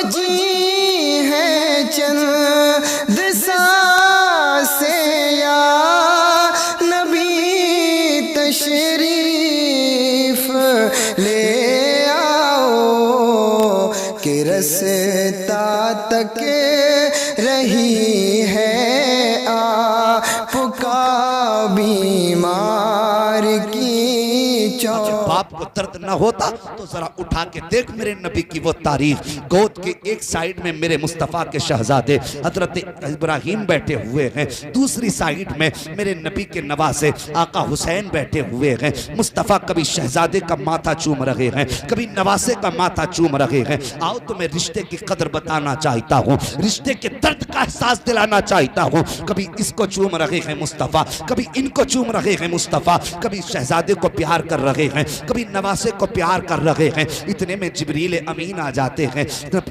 बची है चंद सांसें या नबी तशरीफ ले आओ कि रस्ता तक रही है आपका बीमार की चौक। बाप को दर्द न होता तो जरा उठा के देख मेरे नबी की वो तारीख। गोद के एक साइड में मेरे मुस्तफ़ा के शहजादे हजरत इब्राहीम बैठे हुए हैं, दूसरी साइड में मेरे नबी के नवासे आका हुसैन बैठे हुए हैं। मुस्तफ़ा कभी शहजादे का माथा चूम रहे हैं, कभी नवासे का माथा चूम रहे हैं। आओ तुम्हें रिश्ते की कदर बताना चाहता हूँ, रिश्ते के दर्द का एहसास दिलाना चाहता हूँ। कभी इसको चूम रहे हैं मुस्तफ़ा, कभी इनको चूम रहे हैं मुस्तफ़ा, कभी शहजादे को प्यार कर रहे हैं, कभी नवासे को प्यार कर रहे हैं। इतने में जिब्रील अमीन आ जाते हैं। रब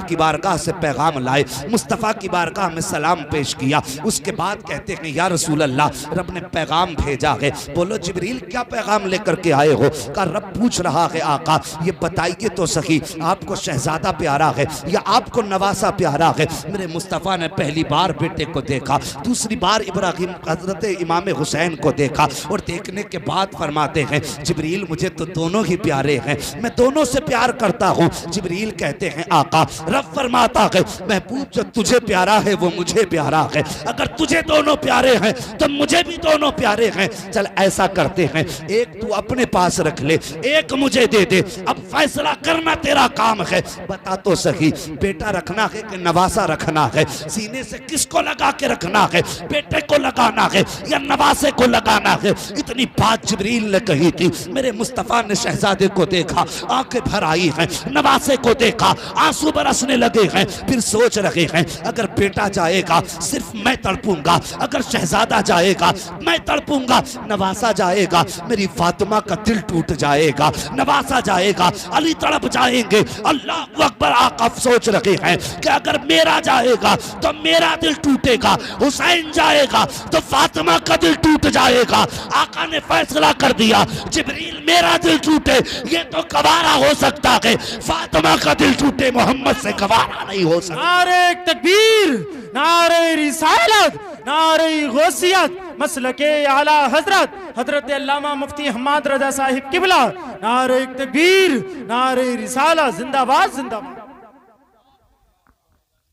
की बारगाह से पैगाम लाए, मुस्तफ़ा की बारगाह में सलाम पेश किया। उसके बाद कहते हैं या रसूल अल्लाह, रब ने पैगाम भेजा है। बोलो जिब्रील क्या पैगाम लेकर के आए हो? का रब पूछ रहा है आका ये बताइए तो सही, आपको शहजादा प्यारा है या आपको नवासा प्यारा है? मेरे मुस्तफ़ा ने पहली बार बेटे को देखा, दूसरी बार इब्राहिम हजरत इमाम हुसैन को देखा और देखने के बाद फरमाते हैं जिब्रील मुझे तो दोनों ही प्यारे हैं, मैं दोनों से प्यार करता हूँ। जिब्रील कहते हैं आका, रब फरमाता है महबूब जो तुझे प्यारा है वो मुझे प्यारा है, अगर तुझे दोनों प्यारे हैं तो मुझे भी दोनों प्यारे हैं। चल ऐसा करते हैं, एक तू अपने पास रख ले, एक मुझे दे दे, अब फैसला करना तेरा काम है। बता तो सही बेटा रखना है कि नवासा रखना है? सीने से किसको लगा के रखना है, बेटे को लगाना है या नवासे को लगाना है? इतनी बात जिब्रील ने कही थी। मेरे मुस्तफ़ा ने शहजादे को देखा, आंखें भर आई हैं, नवासे को देखा, आंसू बरसने लगे हैं। फिर सोच रहे हैं अगर बेटा जाएगा सिर्फ मैं तड़पूंगा, अगर शहजादा जाएगा मैं तड़पूंगा, नवासा जाएगा मेरी फातिमा का दिल टूट जाएगा, नवासा जाएगा अली तड़प जाएंगे। अल्लाह अकबर। आका सोच रहे हैं कि अगर मेरा जाएगा तो मेरा दिल टूटेगा, हुसैन जाएगा तो फातिमा का दिल टूट जाएगा। आका ने फैसला कर दिया जिब्रील मेरा दिल टूटे ये तो गवारा हो सकता है, फातिमा का दिल टूटे मोहम्मद से गवारा नहीं हो सकता। नारे तकबीर, नारे रिसालत, नारे गौसियत, मसलके आला हजरत हजरत अल्लामा मुफ्ती हम्माद रजा साहिब किबला। नारे तकबीर, नारे रिसालत, जिंदाबाद जिंदाबाद।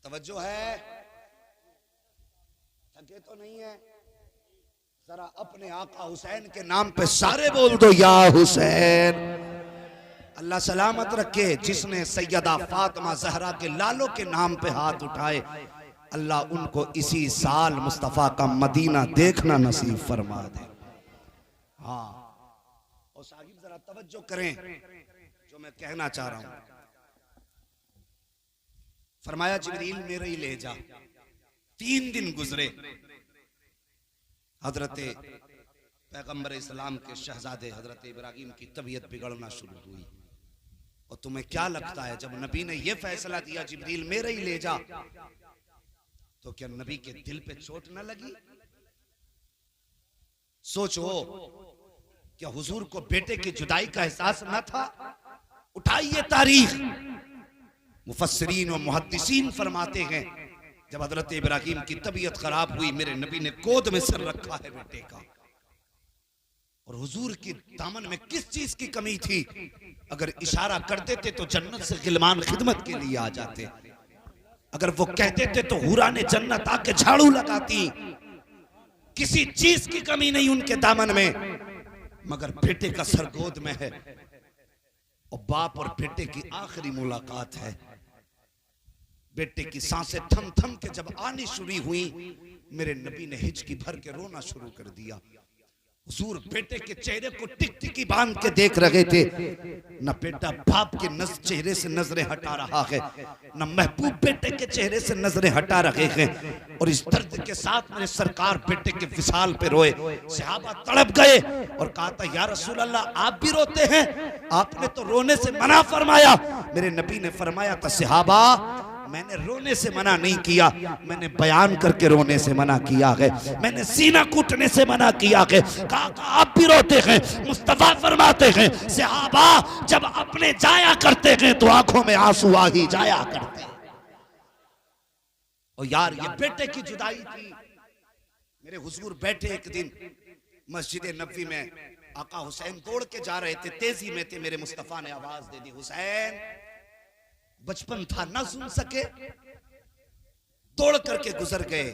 तवज्जो है, थके तो नहीं है? जरा अपने आका हुसैन के नाम पे सारे बोल दो या हुसैन। अल्लाह सलामत रखे जिसने सैयदा फातिमा जहरा के लालों के नाम पे हाथ उठाए, अल्लाह उनको इसी साल मुस्तफ़ा का मदीना देखना नसीब फरमा दे। हाँ और साहिब जरा तवज्जो करें जो मैं कहना चाह रहा हूं। फरमाया जिब्रील मेरे ही ले जा। 3 दिन गुजरे, हजरत पैगंबर इस्लाम के शहजादे हजरत इब्राहीम की तबीयत बिगड़ना शुरू हुई। और तुम्हें क्या लगता है जब नबी ने यह फैसला दिया जिब्रील मेरे ही ले जा, तो क्या नबी के दिल पे चोट न लगी? सोचो क्या हुजूर को बेटे की जुदाई का एहसास न था? उठाइए तारीख, मुफस्सिरीन और मुहद्दिसीन फरमाते हैं जब हजरत इब्राहीम की तबीयत खराब हुई मेरे नबी ने गोद में सर रखा है बेटे का। और हुजूर की दामन में किस चीज की कमी थी? अगर इशारा कर देते तो जन्नत से गिलमान खिदमत के लिए आ जाते, अगर वो कहते थे तो हुरा ने जन्नत आके झाड़ू लगाती। किसी चीज की कमी नहीं उनके दामन में, मगर बेटे का सर गोद में है और बाप और बेटे की आखिरी मुलाकात है। बेटे की सांसें थम थम के जब आनी शुरू हुई, मेरे नबी ने हिचकी भर के रोना शुरू कर दिया। हुजूर बेटे के चेहरे को टिकटिकी बांध के देख रहे थे। न बेटा बाप के चेहरे से नजरें हटा रहा है, न महबूब बेटे के चेहरे से नजरें हटा रहे हैं। और इस दर्द के साथ मेरे सरकार बेटे के विशाल पे रोए। सहाबा तड़प गए और कहा था या रसूल अल्लाह आप भी रोते हैं? आपने तो रोने से मना फरमाया। मेरे नबी ने फरमाया था सहाबा मैंने रोने से मना नहीं किया, मैंने बयान करके रोने से मना किया है, मैंने सीना कूटने से मना किया है। कहा आप भी रोते हैं। मुस्तफा फरमाते हैं सहाबा जब अपने जाया करते हैं तो आंखों में आंसू आ ही जाया करते हैं। और यार ये बेटे की जुदाई थी। मेरे हुजूर बैठे एक दिन मस्जिद नबवी में, आका हुसैन दौड़ के जा रहे थे, तेजी में थे। मेरे मुस्तफा ने आवाज दे दी, हुसैन। बचपन था ना सुन सके, दौड़ करके गुजर गए।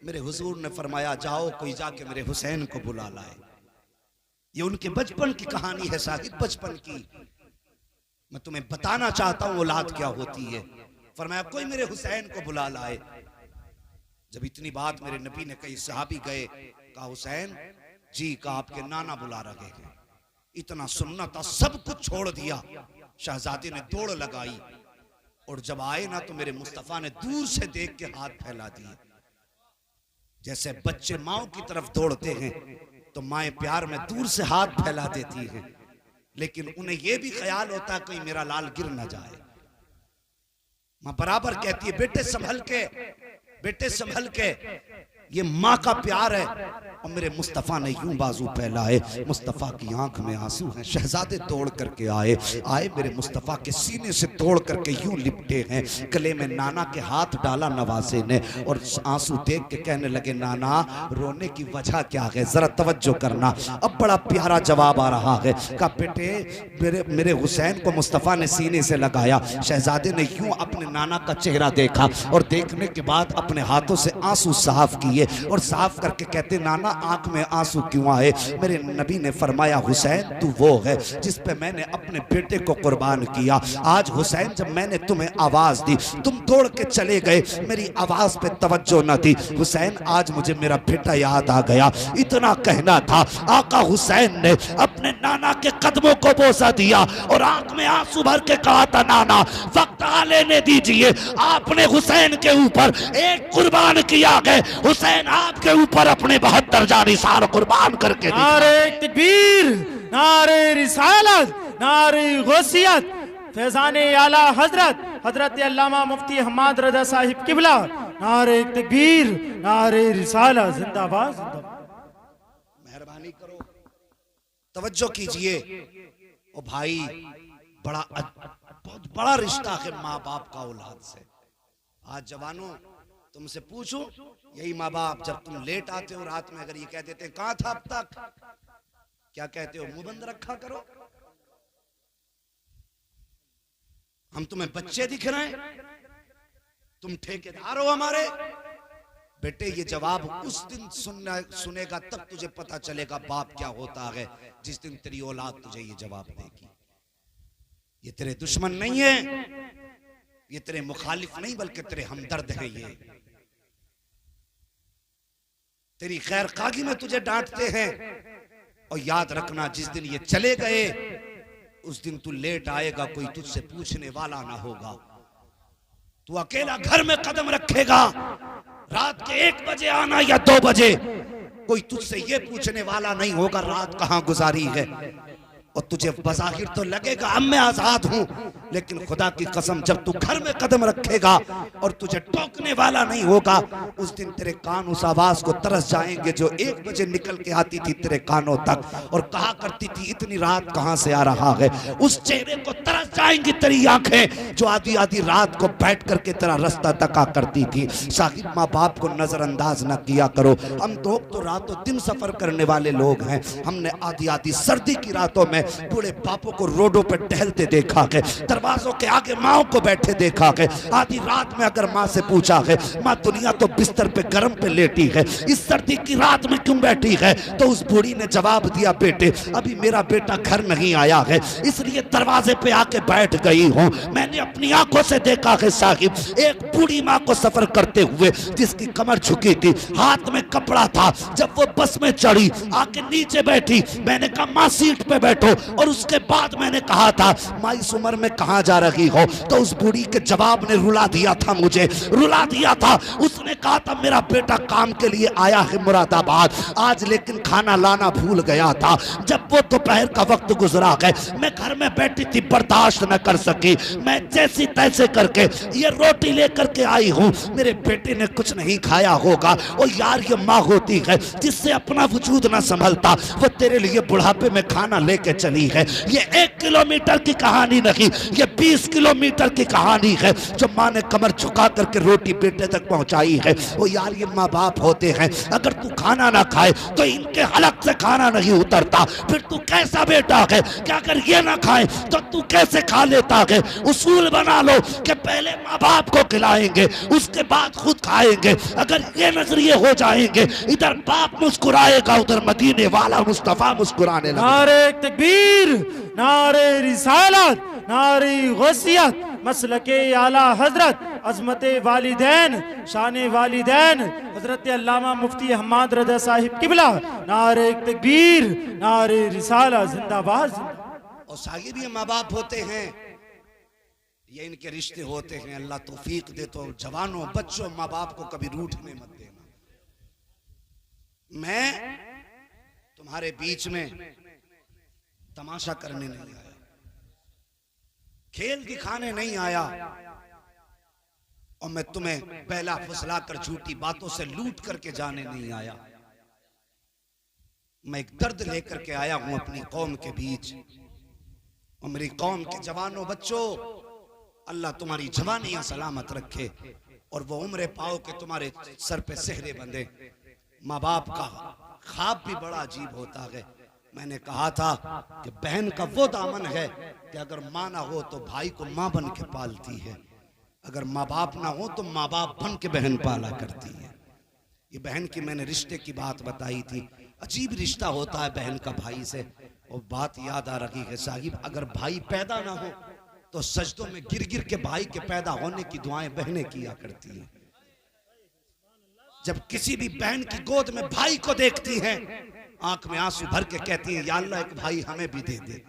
मेरे हुजूर ने फरमाया जाओ कोई जाके मेरे हुसैन को बुला लाए। ये उनके बचपन की कहानी है साहिब, बचपन की। मैं तुम्हें बताना चाहता हूं औलाद क्या होती है। फरमाया कोई मेरे हुसैन को बुला लाए। जब इतनी बात मेरे नबी ने कही, सहाबी गए, कहा हुसैन जी का आपके नाना बुला रहे हैं। इतना सुनना था, सब कुछ छोड़ दिया। शहजादी ने दौड़ लगाई और जब आए ना तो मेरे मुस्तफा ने दूर से देख के हाथ फैला दिए। जैसे बच्चे माओ की तरफ दौड़ते हैं तो माएं प्यार में दूर से हाथ फैला देती हैं, लेकिन उन्हें यह भी ख्याल होता है कहीं मेरा लाल गिर ना जाए। मां बराबर कहती है बेटे संभल के, बेटे संभल के। ये माँ का प्यार है। और मेरे मुस्तफ़ा ने यूं बाजू फैलाए, मुस्तफ़ा की आंख में आंसू हैं। शहजादे दौड़ करके आए मेरे मुस्तफ़ा के सीने से तोड़ करके यूं लिपटे हैं। गले में नाना के हाथ डाला नवासे ने और आंसू देख के कहने लगे नाना रोने की वजह क्या है, जरा तवज्जो करना। अब बड़ा प्यारा जवाब आ रहा है। कहा बेटे मेरे हुसैन को मुस्तफ़ा ने सीने से लगाया। शहजादे ने यूं अपने नाना का चेहरा देखा और देखने के बाद अपने हाथों से आंसू साफ किए और साफ करके कहते नाना आंख में आंसू क्यों आए। मेरे नबी ने फरमाया हुसैन तू वो है जिस पे मैंने अपने बेटे को कुर्बान किया। आज हुसैन जब मैंने तुम्हें आवाज दी तुम दौड़ के चले गए, मेरी आवाज पे तवज्जो न दी। हुसैन आज मुझे मेरा बेटा याद आ गया। इतना कहना था, आका हुसैन ने अपने नाना के कदमों को बोसा दिया और आंख में आंसू भर के कहा था नाना वक्त आ लेने दीजिए, आपने हुसैन के ऊपर एक कुर्बान किया है, हुसैन आपके ऊपर अपने 72 जानिसार कुर्बान करके नारे तकबीर, नारे रिसालत, नारे गौसियत, फैजाने आला हजरत हजरत अल्लामा मुफ्ती हम्माद रजा साहिब किबला। नारे तकबीर, नारे रिसालत, जिंदाबाद जिंदाबाद। मेहरबानी करो तवज्जो कीजिए। ओ भाई बहुत बड़ा रिश्ता है माँ बाप का औलाद से। आज जवानों तुमसे पूछूं, यही माँ बाप जब तुम लेट आते हो रात में अगर ये कह देते हैं कहां था अब तक, क्या कहते हो मुंह बंद रखा करो, हम तुम्हें बच्चे दिख रहे हैं, तुम ठेकेदार हो हमारे। बेटे ये जवाब उस दिन सुनेगा तब तुझे पता चलेगा बाप क्या होता है, जिस दिन तेरी औलाद तुझे ये जवाब देगी। ये तेरे दुश्मन नहीं है, ये तेरे मुखालिफ नहीं बल्कि तेरे हमदर्द है। ये तेरी खैर खागी में तुझे डांटते हैं। और याद रखना जिस दिन ये चले गए उस दिन तू लेट आएगा, कोई तुझसे पूछने वाला ना होगा। तू अकेला घर में कदम रखेगा, रात के 1 बजे आना या 2 बजे, कोई तुझसे ये पूछने वाला नहीं होगा रात कहां गुजारी है। और तुझे बज़ाहिर तो लगेगा अब मैं आजाद हूं, लेकिन खुदा की कसम जब तू घर में कदम रखेगा और तुझे टोकने वाला नहीं होगा, उस दिन तेरे कान उस आवाज को तरस जाएंगे जो 1 बजे निकल के आती थी तेरे कानों तक और कहा करती थी इतनी रात कहां से आ रहा है। उस चेहरे को तरस जाएंगी तेरी आंखें जो आधी आधी रात को बैठ करके तेरा रास्ता तका करती थी। साहिब माँ बाप को नजरअंदाज न किया करो। हम तो रातों दिन सफर करने वाले लोग हैं। हमने आधी आधी सर्दी की रातों में बूढ़े बापों को रोडों पर टहलते देखा है, दरवाजों के आगे माओ को बैठे देखा है। आधी रात में अगर माँ से पूछा है माँ दुनिया तो बिस्तर पे गर्म पे लेटी है, इस सर्दी की रात में क्यों बैठी है, तो उस बूढ़ी ने जवाब दिया बेटे अभी मेरा बेटा घर नहीं आया है इसलिए दरवाजे पे आके बैठ गई हूँ। मैंने अपनी आंखों से देखा है साहिब एक बूढ़ी माँ को सफर करते हुए जिसकी कमर झुकी थी, हाथ में कपड़ा था। जब वो बस में चढ़ी आके नीचे बैठी, मैंने कहा माँ सीट पे बैठो, और उसके बाद मैंने कहा था माँ इस उम्र में कहाँ जा रही हो, तो उस बूढ़ी के जवाब ने रुला दिया था, मुझे रुला दिया था। उसने कहा था मेरा बेटा काम के लिए आया है मुरादाबाद, आज लेकिन खाना लाना भूल गया था। जब वो दोपहर का वक्त गुजरा है, मैं घर में बैठी थी, बर्दाश्त न कर सकी, मैं जैसी तैसे करके ये रोटी लेकर के आई हूँ। मेरे बेटे ने कुछ नहीं खाया होगा। और यार ये माँ होती है जिससे अपना वजूद ना संभलता, वो तेरे लिए बुढ़ापे में खाना लेके चली है। ये 1 किलोमीटर की कहानी नहीं, ये 20 किलोमीटर की कहानी है जो माँ ने कमर झुका करके रोटी बेटे तक पहुंचाई है। वो यार ये माँ बाप होते हैं, अगर तू खाना ना खाए तो इनके हलक से खाना नहीं उतरता। फिर तू कैसा बेटा है कि अगर ये ना खाए तो तू कैसे खा लेता है। उसूल बना लो कि पहले माँ बाप को खिलाएंगे, उसके बाद खुद खाएंगे। अगर ये नजरिए हो जाएंगे, इधर बाप मुस्कुराएगा, उधर मदीने वाला मुस्तफा मुस्कुराने लगेगा। नारे तकबीर, नारे रिसालत, नारे गौसियत, मसलके आला हजरत, अजमत वालिदैन, शान वालिदैन, हजरत अल्लामा मुफ्ती हम्माद रजा साहिब किबला। नारे तकबीर, नारे रिसालत, जिंदाबाद। और साहिब ये माँ बाप होते हैं, ये इनके रिश्ते होते हैं। अल्लाह तौफीक दे तो जवानों बच्चों माँ बाप को कभी रूठने मत देना। मैं तुम्हारे बीच में तमाशा करने नहीं आया, खेल दिखाने नहीं आया, और मैं तुम्हें पहला फुसला कर झूठी बातों से लूट करके जाने नहीं आया। मैं एक दर्द लेकर के आया हूं अपनी कौम के बीच। और मेरी कौम के जवानों बच्चों, अल्लाह तुम्हारी जवानियां सलामत रखे और वो उम्र पाओ कि तुम्हारे सर पे सेहरे बंधे। माँ बाप का ख्वाब भी बड़ा अजीब होता है। मैंने कहा था कि बहन का वो दामन है कि अगर माँ ना हो तो भाई को माँ बन के पालती है, अगर माँ बाप ना हो तो माँ बाप बन के बहन पाला करती है। ये बहन की मैंने रिश्ते की बात बताई थी। अजीब रिश्ता होता है बहन का भाई से। और बात याद आ रही है साहिब, अगर भाई पैदा ना हो तो सजदों में गिर गिर के भाई के पैदा होने की दुआएं बहनें किया करती हैं। जब किसी भी बहन की गोद में भाई को देखती हैं, आंख में आंसू भर के कहती हैं या अल्लाह एक भाई हमें भी दे दे।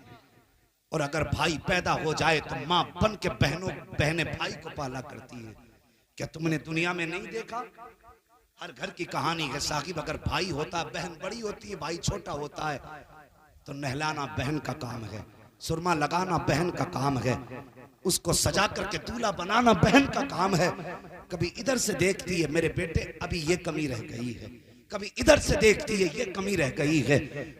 और अगर भाई पैदा हो जाए तो माँ बन के बहनें भाई को पाला करती हैं। क्या तुमने दुनिया में नहीं देखा? हर घर की कहानी है साहिब। अगर भाई होता, बहन बड़ी होती है, भाई छोटा होता है, तो नहलाना बहन का काम है, सुरमा लगाना बहन का काम है, उसको सजा करके दूल्हा बनाना बहन का काम है। कभी इधर से देखती है मेरे बेटे अभी ये कमी रह गई है, कभी इधर से देखती है ये कमी रह गई है।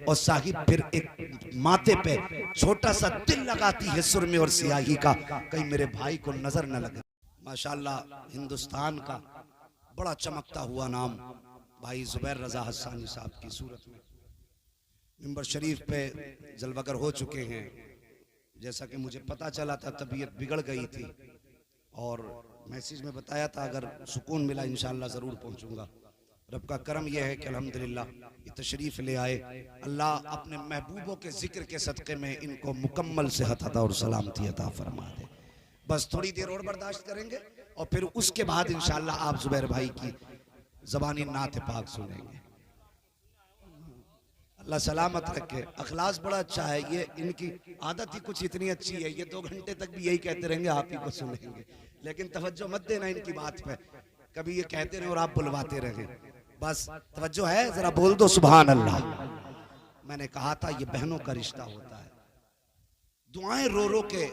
और साहिब फिर एक माथे पे छोटा सा दिल लगाती है सुरमे और सियाही का, कहीं मेरे भाई को नजर न लगे। माशाल्लाह हिंदुस्तान का बड़ा चमकता हुआ नाम भाई जुबैर रजा हस्सानी साहब की सूरत में मिंबर शरीफ पे जलवागर हो चुके हैं। जैसा कि मुझे पता चला था तबीयत बिगड़ गई थी और मैसेज में बताया था अगर सुकून मिला इंशाअल्लाह ज़रूर पहुंचूंगा। रब का करम यह है कि अल्हम्दुलिल्लाह ये तशरीफ़ ले आए। अल्लाह अपने महबूबों के जिक्र के सदक़े में इनको मुकम्मल सेहत अता और सलामती अता फरमा दे। बस थोड़ी देर और बर्दाश्त करेंगे और फिर उसके बाद इंशाअल्लाह आप जुबैर भाई की ज़बानी नात पाक सुनेंगे। अल्लाह सलामत रखे। अखलास बड़ा अच्छा है, ये इनकी आदत ही कुछ इतनी अच्छी है, ये 2 घंटे तक भी यही कहते रहेंगे आप ही को सुनेंगे। लेकिन तवज्जो मत देना इनकी बात पे, कभी ये कहते रहे और आप बुलवाते रहे। बस तवज्जो है, जरा बोल दो सुभान अल्लाह। मैंने कहा था ये बहनों का रिश्ता होता है। दुआएं रो रो के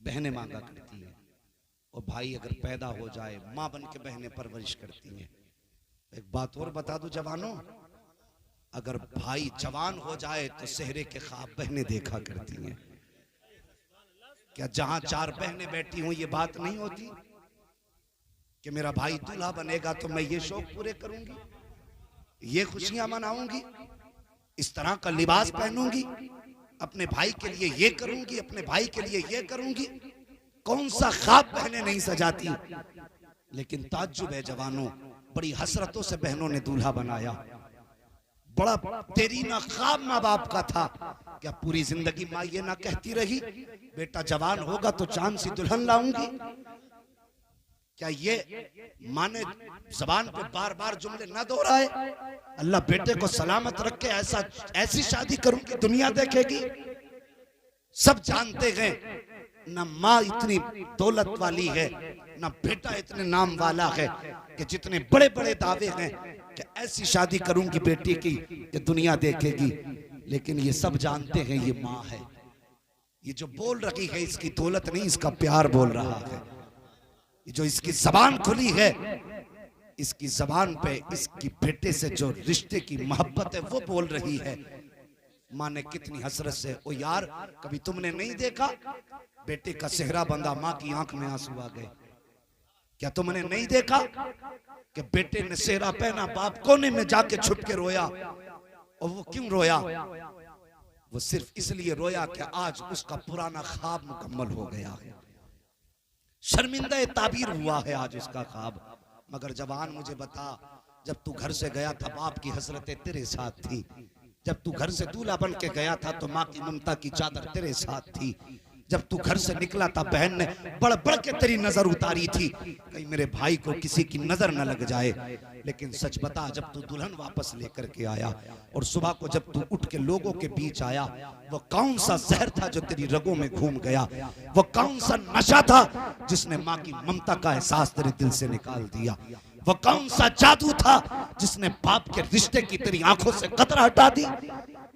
बहनें मांगा करती हैं और भाई अगर पैदा हो जाए माँ बन के बहनें परवरिश करती हैं। एक बात और बता दूं जवानों, अगर भाई जवान हो जाए तो सेहरे के ख्वाब बहनें देखा करती हैं। क्या जहां 4 बहनें बैठी हूं ये बात नहीं होती कि मेरा भाई दूल्हा बनेगा तो मैं ये शौक पूरे करूंगी, ये खुशियां मनाऊंगी, इस तरह का लिबास पहनूंगी, अपने भाई के लिए ये करूंगी, अपने भाई के लिए ये करूंगी। कौन सा ख्वाब बहनें नहीं सजाती। लेकिन ताज्जुब है जवानों, बड़ी हसरतों से बहनों ने दूल्हा बनाया। बड़ा तेरीना ख्वाब माँ बाप का था। क्या पूरी जिंदगी माँ ये ना कहती रही बेटा जवान होगा तो चांद सी दुल्हन लाऊंगी? क्या ये माँ ने जबान पे बार बार जुमले ना दोहराए? अल्लाह बेटे को सलामत रखे, ऐसी शादी करूं कि दुनिया देखेगी। सब जानते हैं ना माँ इतनी दौलत वाली है, ना बेटा इतने नाम वाला है कि जितने बड़े बड़े दावे हैं कि ऐसी शादी करूंगी बेटी की कि दुनिया देखेगी। लेकिन ये सब जानते हैं ये माँ है। ये जो बोल रही है इसकी दौलत नहीं, इसका प्यार बोल रहा है। ये जो इसकी जबान खुली है, इसकी जबान पे इसकी बेटे से जो रिश्ते की मोहब्बत है वो बोल रही है। माँ ने कितनी हसरत से, ओ यार कभी तुमने नहीं देखा बेटे का सेहरा बंधा, माँ की आंख में आंसू आ गए। क्या तुमने नहीं देखा कि बेटे ने सेहरा पहना, बाप कोने में जाके छुप के रोया? और वो क्यों रोया? वो सिर्फ इसलिए रोया कि आज उसका पुराना ख्वाब मुकम्मल हो गया है। शर्मिंदा ताबीर हुआ है आज उसका ख्वाब। मगर जवान मुझे बता, जब तू घर से गया था बाप की हसरतें तेरे साथ थी, जब तू घर से दूल्हा बन के गया था तो माँ की ममता की चादर तेरे साथ थी, जब तू घर से निकला था बहन ने बढ़ बढ़ के तेरी नजर उतारी थी कहीं मेरे भाई को किसी की नजर न लग जाए। लेकिन सच बता, जब तू दुल्हन वापस लेकर के आया और सुबह को जब तू उठ के लोगों के बीच आया, वो कौन सा जहर था जो तेरी रगों में घूम गया? वो कौन सा नशा था जिसने माँ की ममता का एहसास तेरे दिल से निकाल दिया? वो कौन सा जादू था जिसने बाप के रिश्ते की तेरी आंखों से कतरा हटा दी?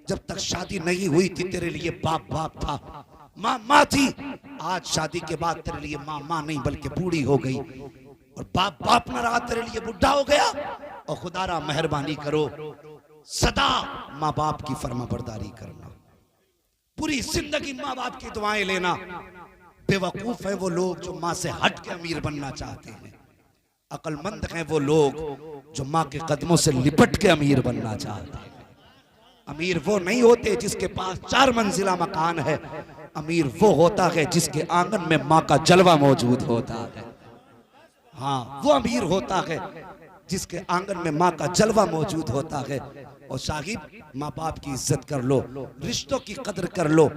जब तक शादी नहीं हुई थी तेरे लिए बाप बाप था, माँ माँ थी। आज शादी के बाद तेरे लिए माँ माँ नहीं बल्कि बूढ़ी हो गई, और बाप बाप न रहा, तेरे लिए बुढ़ा हो गया। और खुदारा मेहरबानी करो, सदा माँ बाप की फर्माबरदारी करना, पूरी जिंदगी माँ बाप की दुआएं लेना। बेवकूफ है वो लोग जो माँ से हट के अमीर बनना चाहते हैं, अक्लमंद हैं वो लोग जो माँ के कदमों से लिपट के अमीर बनना चाहते हैं। अमीर वो नहीं होते जिसके पास 4 मंजिला मकान है, अमीर वो होता है जिसके आंगन में माँ का जलवा मौजूद होता है। हाँ, वो अमीर होता है जिसके आंगन में माँ का जलवा मौजूद होता है। और साहिब, माँ बाप की इज्जत कर लो, रिश्तों की कदर कर लो।